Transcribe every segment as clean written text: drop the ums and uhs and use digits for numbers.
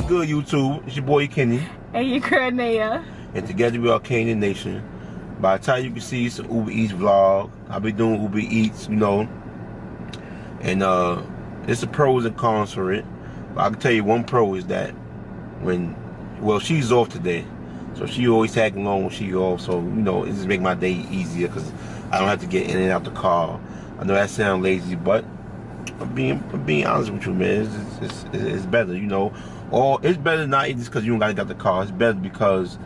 good, YouTube? It's your boy Kenny. And your girl Naya. And together we are Canadian Nation. By the time you can see, it's an Uber Eats vlog. I'll be doing Uber Eats, you know. And it's the pros and cons for it. But I can tell you one pro is that well, she's off today. So she always tagging along when she's off. So, you know, it just make my day easier because I don't have to get in and out the car. I know that sounds lazy, but I'm being honest with you, man. It's better, you know. Or it's better not just because you don't gotta get the car. It's better because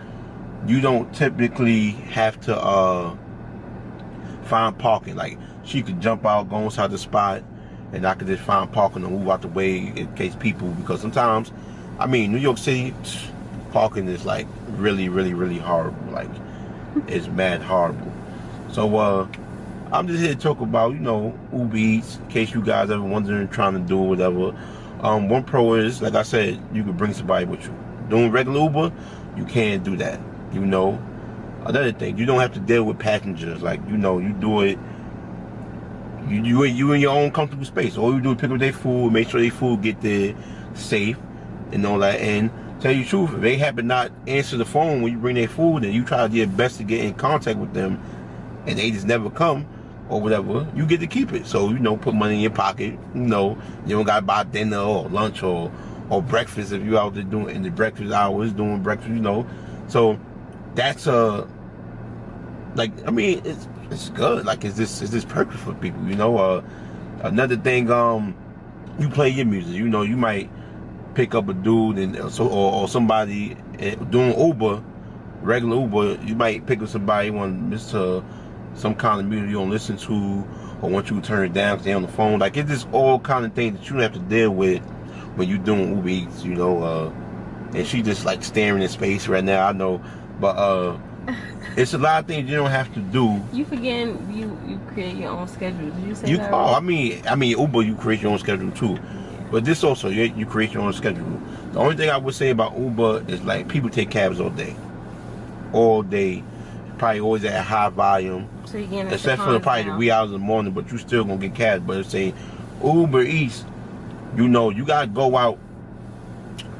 you don't typically have to find parking. Like, she could jump out, go inside the spot, and I could just find parking and move out the way in case people, because sometimes, I mean, New York City, parking is like really, really, really horrible. Like, it's mad horrible. So, I'm just here to talk about, you know, Uber Eats, in case you guys ever wondering, trying to do whatever. One pro is, like I said, you can bring somebody with you. Doing regular Uber, you can't do that. You know, another thing, you don't have to deal with passengers. Like, you know, you do it. You in your own comfortable space. All you do is pick up their food, make sure their food get there safe, and all that. And tell you the truth, if they happen not answer the phone when you bring their food, and you try to do your best to get in contact with them, and they just never come or whatever, you get to keep it. So, you know, put money in your pocket. You know, you don't gotta buy dinner or lunch or breakfast if you out there doing in the breakfast hours doing breakfast. You know, so. That's like, I mean, it's good. Like, it's this perfect for people, you know. Another thing, you play your music. You know, you might pick up a dude and or somebody doing Uber, regular Uber. You might pick up somebody want to listen to some kind of music you don't listen to, or want you to turn it down because they on the phone. Like, it's just all kind of things that you don't have to deal with when you doing Uber Eats, you know. And she just like staring in space right now. I know. But it's a lot of things you don't have to do. You forgetting you create your own schedule. Did you say that? Oh, I mean Uber, you create your own schedule too. But this also, you create your own schedule. The only thing I would say about Uber is, like, people take cabs all day. All day. Probably always at a high volume. So you getting except for probably the wee hours in the morning, but you still gonna get cabs. But say Uber Eats, you know, you gotta go out.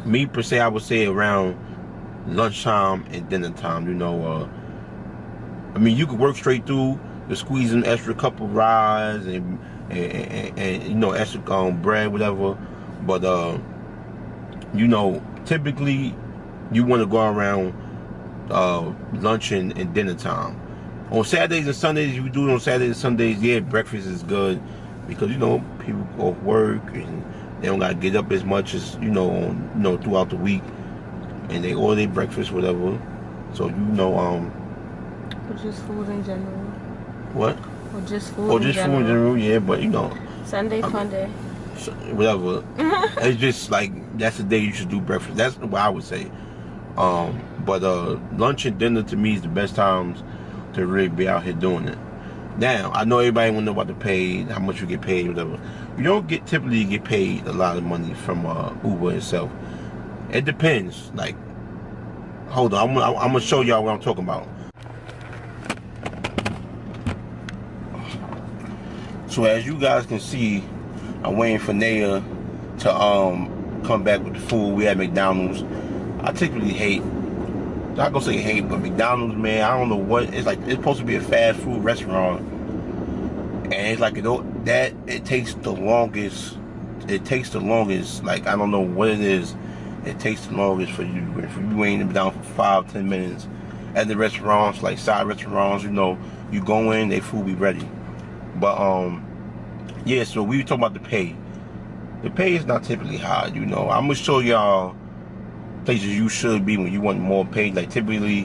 Me per se, I would say around lunchtime and dinner time, you know. I mean, you could work straight through to squeeze an extra couple rides and you know, extra bread, whatever. But you know, typically you want to go around lunch and dinner time. On Saturdays and Sundays, you do it on Saturdays and Sundays. Yeah, breakfast is good because, you know, people go off work and they don't gotta get up as much as, you know, throughout the week. And they order their breakfast, whatever. So, you know, or just food in general. What? Or just food. Or just food in general, yeah. But, you know, Sunday fun day. Whatever. It's just like, that's the day you should do breakfast. That's what I would say. But lunch and dinner to me is the best times to really be out here doing it. Now, I know everybody want to know about the pay, how much you get paid, whatever. You don't typically get paid a lot of money from Uber itself. It depends. Like, hold on, I'm gonna show y'all what I'm talking about. So as you guys can see, I'm waiting for Naya to come back with the food. We at McDonald's. I typically hate, not gonna say hate, but McDonald's, man, I don't know what it's like. It's supposed to be a fast food restaurant, and it's like it takes the longest. It takes the longest. Like, I don't know what it is. It takes the longest for you. If you waiting down for 5-10 minutes at the restaurants, like side restaurants, you know, you go in, they food be ready. But yeah. So we were talking about the pay. The pay is not typically high, you know. I'm gonna show y'all places you should be when you want more pay. Like, typically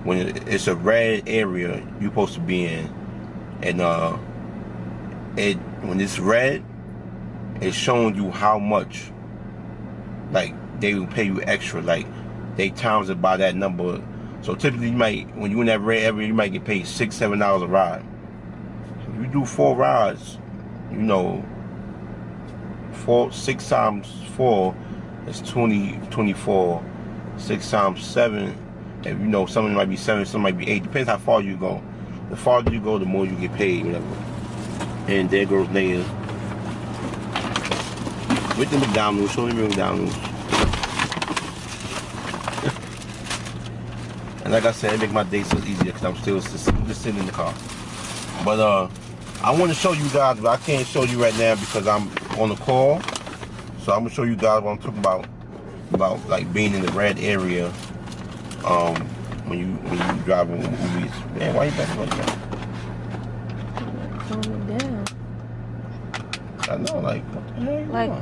when it's a red area you're supposed to be in, and when it's red, it's showing you how much, like, they will pay you extra. Like, they times it by that number. So typically, when you in that red area, you might get paid $6-7 a ride. If you do 4 rides, you know, 6 times 4 is 24. 6 times 7, if you know, something might be 7, something might be 8. Depends how far you go. The farther you go, the more you get paid, whatever. And there goes Naya with the McDonald's. Show me McDonald's. And like I said, it makes my day so easier because I'm still just sitting in the car. But I want to show you guys, but I can't show you right now because I'm on the call. So I'm gonna show you guys what I'm talking about like being in the red area. When you driving movies. Man, why you back like that? Calm it down. I know, like what the hell? Like.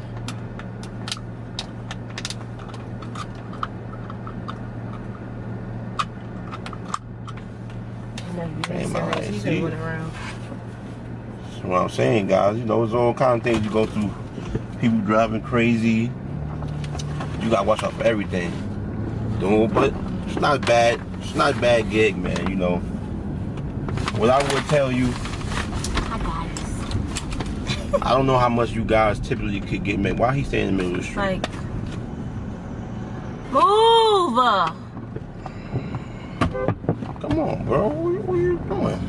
Hey, man, That's what I'm saying, guys. You know, there's all kind of things you go through. People driving crazy. You gotta watch out for everything. But it's not bad. It's not a bad gig, man. You know. What I would tell you. I don't know how much you guys typically could get made. Why he staying in the middle of the street? Like, move! Come on, bro. What are you doing?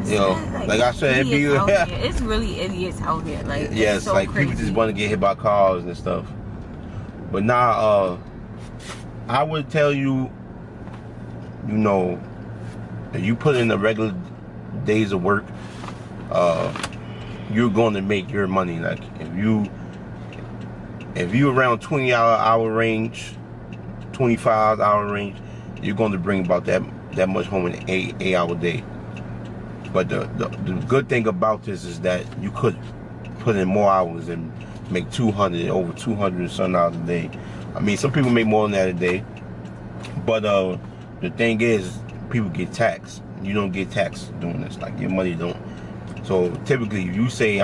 You know, like I said, it's really idiots out here. Like, yes, so like crazy. people just want to get hit by cars and stuff. But now, I would tell you, you know, if you put in the regular days of work, you're going to make your money. Like if you around 20-hour range, 25-hour range, you're going to bring about that much home in an 8-hour day. But the good thing about this is that you could put in more hours and make over 200 some hours a day. I mean, some people make more than that a day. But the thing is, people get taxed. You don't get taxed doing this. Like, your money don't. So typically, if you say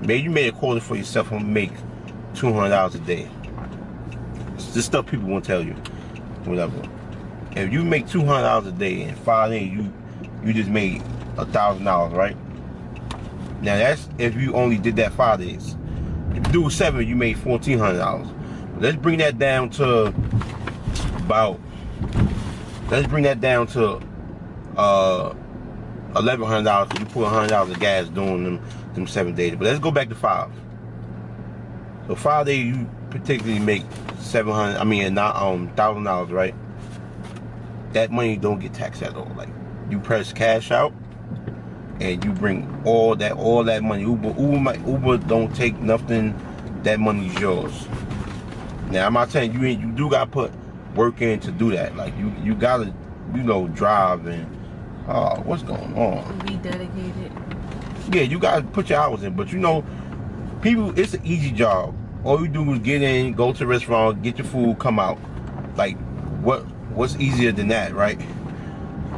maybe you made a quota for yourself, I'm gonna make $200 a day. It's just stuff people won't tell you. Whatever. If you make $200 a day in 5 days, you just made $1,000, right? Now that's if you only did that 5 days. If you do 7, you made $1,400. Let's bring that down to about. Let's bring that down to $1,100 because you put $100 of gas doing them 7 days. But let's go back to 5. So 5 days you particularly make $1,000, right? That money don't get taxed at all. Like, you press cash out and you bring all that money. Uber don't take nothing. That money's yours. Now I'm not saying you do gotta put work in to do that. Like you gotta, drive and what's going on? Be dedicated. Yeah, you gotta put your hours in. But people, it's an easy job. All you do is get in, go to the restaurant, get your food, come out. Like, what's easier than that, right?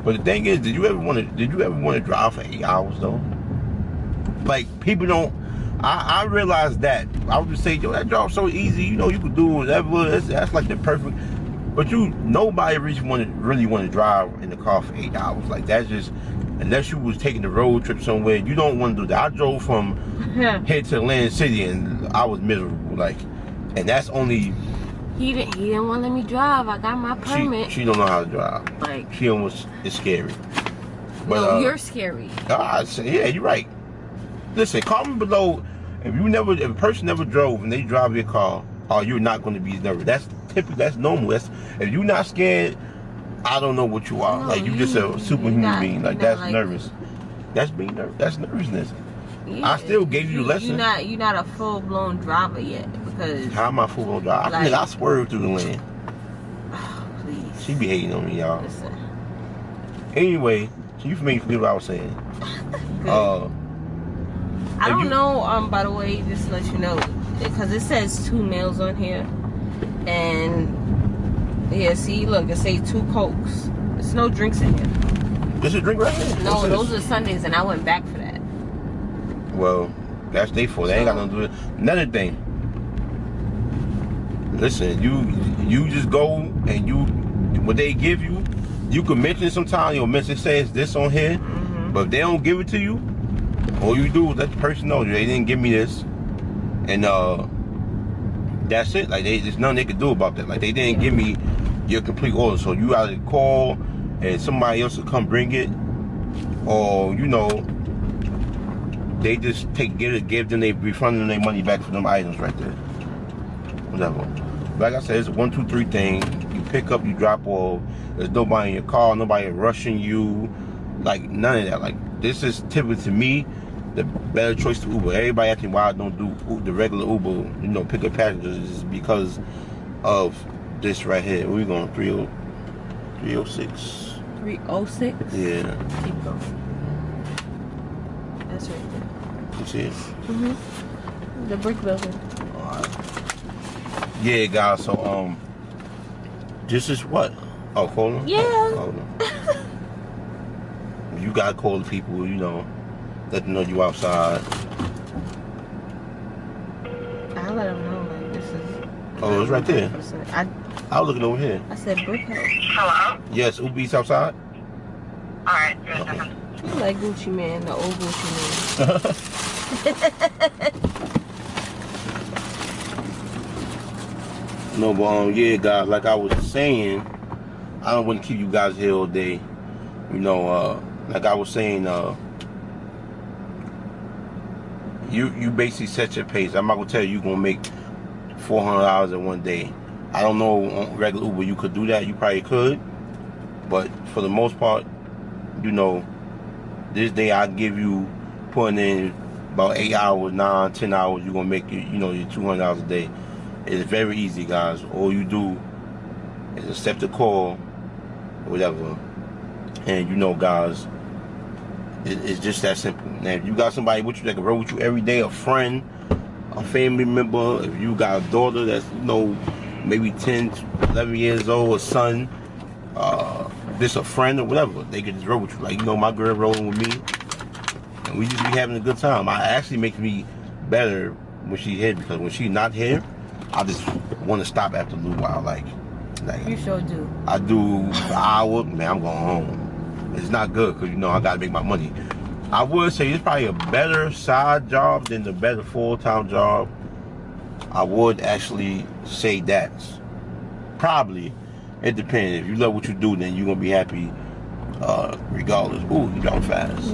But the thing is, did you ever want to drive for 8 hours though? Like, people don't. I realized that. I would just say, yo, that job's so easy. You could do whatever. That's like the perfect. But nobody really want to drive in the car for 8 hours. Like, that's just, unless you was taking the road trip somewhere, you don't want to do that. I drove from here to Atlantic City and I was miserable. Like, and that's only. He didn't want to let me drive. I got my permit. She don't know how to drive. Like, she almost is scary. But, no, you're scary. Yeah, you're right. Listen, comment below if a person never drove and they drive your car, you're not going to be nervous. That's typical. That's normal. If you're not scared, I don't know what you are. No, like, you just a superhuman being. Like, that's nervous. That's being nervous. That's nervousness. Yeah, I still gave you a lesson. You're not a full-blown driver yet, because. How am I full-blown driver? Like, I swerved through the lane. Oh, please. She be hating on me, y'all. Listen. Anyway, so you forget what I was saying. I don't know. By the way, just to let you know, because it says 2 meals on here, and yeah, see, look, it says 2 Cokes. There's no drinks in here. There's a drink right here. No, those are Sundays, and I went back for that. Well, that's their fault. They ain't got nothing to do with it. Another thing. Listen, you just go and what they give you, you can mention sometimes. You'll mention, says this on here, but if they don't give it to you, all you do is let the person know they didn't give me this, and that's it. Like, there's nothing they can do about that. Like, they didn't give me your complete order, so you either call and somebody else will come bring it, or they just give them, they refund them their money back for them items right there. Whatever. Like I said, it's a 1, 2, 3 thing. You pick up, you drop off. There's nobody in your car, nobody rushing you, like none of that. Like this is typically to me the better choice to Uber. Everybody asking why I don't do the regular Uber, you know, pick up passengers, is because of this right here. We're going 306. 306? Yeah. Keep going. That's right there. You see it? Mm-hmm. The brick building. Alright. Yeah, guys, so this is what? Oh, hold on. Yeah. Hold on. You gotta call the people, you know, let them know you outside. I let them know, like, this is... Oh, it's right there. I was looking over here. I said brick house. Hello? Yes, Uber Eats outside? Alright, just a Okay. second. You like Gucci Man, the old Gucci No, but yeah, guys, like I was saying, I don't want to keep you guys here all day. You know, like I was saying, you basically set your pace. I'm not gonna tell you you're gonna make $400 in one day. I don't know on regular Uber you could do that. You probably could, but for the most part, you know, this day I give you putting in about 8 hours, 9, 10 hours. You're gonna make your $200 a day. It's very easy, guys. All you do is accept the call, or whatever, and you know, guys, it's just that simple. Now, if you got somebody with you that can roll with you every day, a friend, a family member, if you got a daughter that's, you know, maybe 10, 11 years old, a son, just a friend or whatever, they can just roll with you. Like, you know, my girl rolling with me, and we just be having a good time. It actually makes me better when she's here, because when she's not here, I just want to stop after a little while. Like You sure do. I do an hour, man, I'm going home. It's not good, because, you know, I got to make my money. I would say it's probably a better side job than the better full-time job. I would actually say that. Probably. It depends. If you love what you do, then you're going to be happy regardless. Ooh, you dropped fast.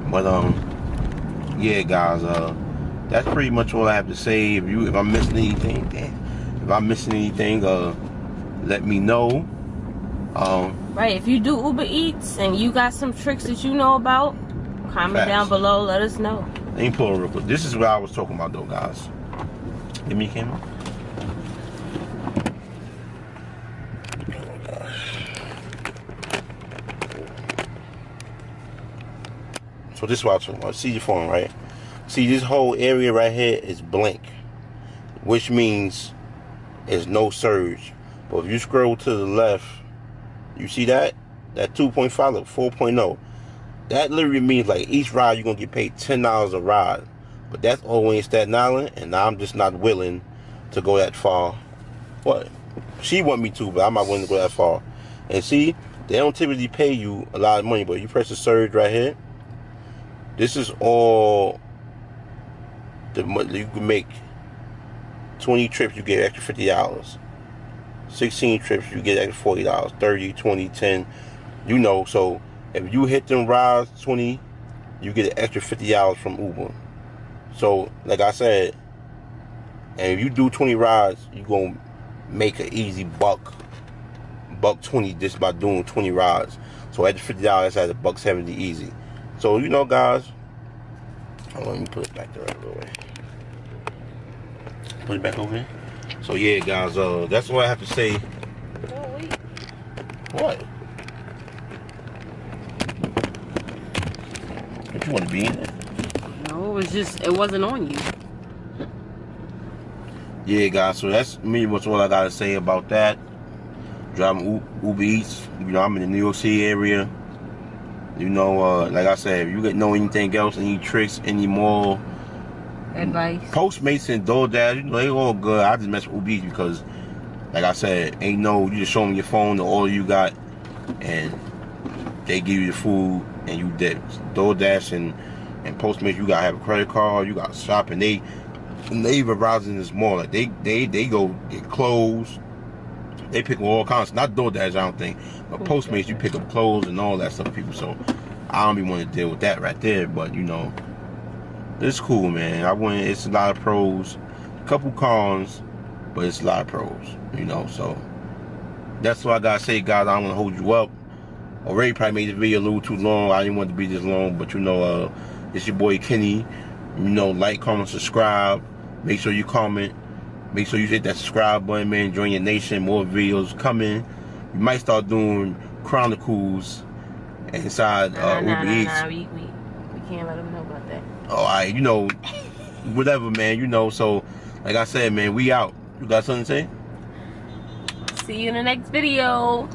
But, yeah, guys, that's pretty much all I have to say. If I'm missing anything, let me know. Right, if you do Uber Eats and you got some tricks that you know about, comment down below, let us know. Let me pull it real quick. This is what I was talking about, though, guys. Give me a camera. So this is what I was talking about. See your phone, right? See, this whole area right here is blank, which means there's no surge. But if you scroll to the left, you see that 2.5, look, 4.0. That literally means, like, each ride you're gonna get paid $10 a ride. But that's only in Staten Island, and I'm just not willing to go that far. What? She want me to, but I'm not willing to go that far. And see, they don't typically pay you a lot of money, but you press the surge right here. This is all the money you can make. 20 trips, you get extra $50. 16 trips, you get extra $40. 30, 20, 10. You know, so if you hit them rides 20, you get an extra $50 from Uber. So, like I said, and if you do 20 rides, you're going to make an easy $1.20 just by doing 20 rides. So at the $50, that's at $1.70 easy. So, you know, guys, hold on, let me put it back the right way. Put it back over here. So yeah, guys, that's what I have to say. Oh, wait. What? Don't you want to be in it? No, it wasn't on you. Yeah, guys, so that's me. What's all I gotta say about that. Driving Uber Eats. You know, I'm in the New York City area. You know, like I said, if you know anything else, any tricks, any more advice, Postmates and DoorDash, you know, they all good. I just mess with Uber Eats because, like I said, you just show them your phone, the order you got, and they give you the food, and you dip. DoorDash and Postmates, you gotta have a credit card, you gotta shop, and they even browsing this more. Like they go get clothes. They pick up all kinds. Not DoorDash, I don't think, but Postmates, you pick up clothes and all that stuff, people. So I don't even want to deal with that right there. But you know, it's cool, man. It's a lot of pros, a couple cons, but it's a lot of pros. You know, so That's why I gotta say, guys, I don't want to hold you up. Already probably made the video a little too long. I didn't want it to be this long, but you know, it's your boy Kenny. You know, like, comment, subscribe. Make sure you comment. Make sure you hit that subscribe button, man. Join your nation. More videos coming. We might start doing Chronicles inside Uber Eats. We can't let them know about that. Oh, you know, whatever, man. You know, so like I said, man, we out. You got something to say? See you in the next video.